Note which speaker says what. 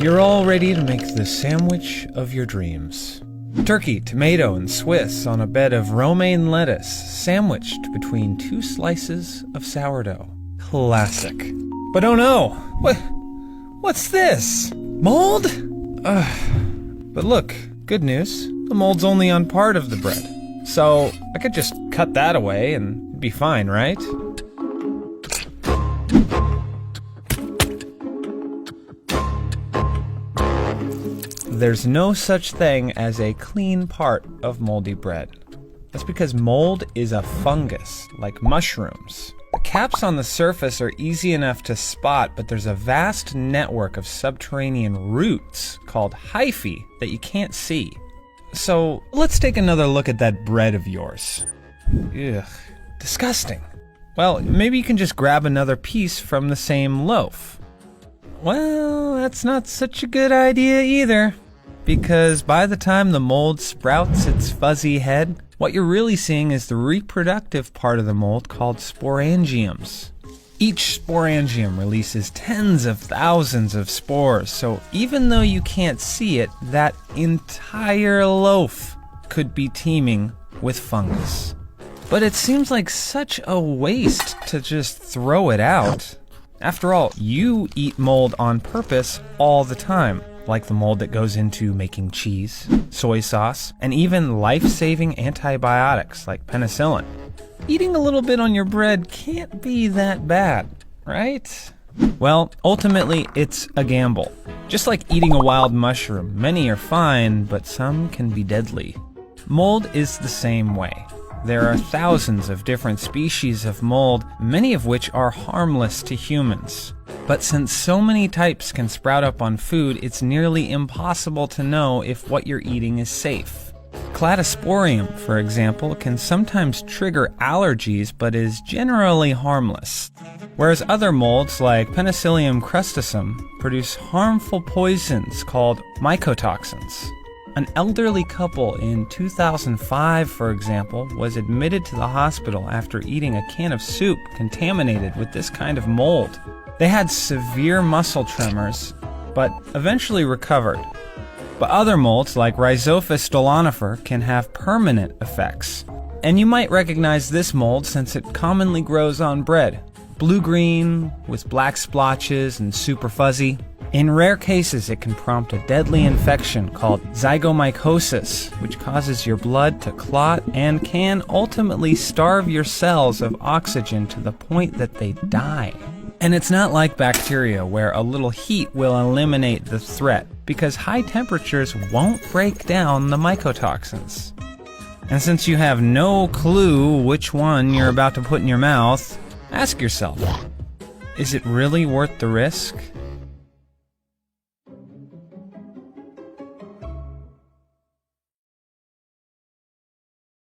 Speaker 1: You're all ready to make the sandwich of your dreams. Turkey, tomato, and Swiss on a bed of romaine lettuce, sandwiched between 2 slices of sourdough. Classic. But oh no! What's this? Mold? But look, good news. The mold's only on part of the bread. So I could just cut that away and be fine, right? There's no such thing as a clean part of moldy bread. That's because mold is a fungus, like mushrooms. The caps on the surface are easy enough to spot, but there's a vast network of subterranean roots called hyphae that you can't see. So let's take another look at that bread of yours. Ugh, disgusting. Well, maybe you can just grab another piece from the same loaf. Well, that's not such a good idea either, because by the time the mold sprouts its fuzzy head, what you're really seeing is the reproductive part of the mold called sporangiums. Each sporangium releases tens of thousands of spores, so even though you can't see it, that entire loaf could be teeming with fungus. But it seems like such a waste to just throw it out. After all, you eat mold on purpose all the time, like the mold that goes into making cheese, soy sauce, and even life-saving antibiotics like penicillin. Eating a little bit on your bread can't be that bad, right? Well, ultimately, it's a gamble. Just like eating a wild mushroom, many are fine, but some can be deadly. Mold is the same way. There are thousands of different species of mold, many of which are harmless to humans. But since so many types can sprout up on food, it's nearly impossible to know if what you're eating is safe. Cladosporium, for example, can sometimes trigger allergies but is generally harmless. Whereas other molds like Penicillium crustacum produce harmful poisons called mycotoxins. An elderly couple in 2005, for example, was admitted to the hospital after eating a can of soup contaminated with this kind of mold. They had severe muscle tremors, but eventually recovered. But other molds, like Rhizophis stolonifer, can have permanent effects. And you might recognize this mold since it commonly grows on bread. Blue-green, with black splotches and super fuzzy. In rare cases, it can prompt a deadly infection called zygomycosis, which causes your blood to clot and can ultimately starve your cells of oxygen to the point that they die. And it's not like bacteria, where a little heat will eliminate the threat, because high temperatures won't break down the mycotoxins. And since you have no clue which one you're about to put in your mouth, ask yourself, is it really worth the risk?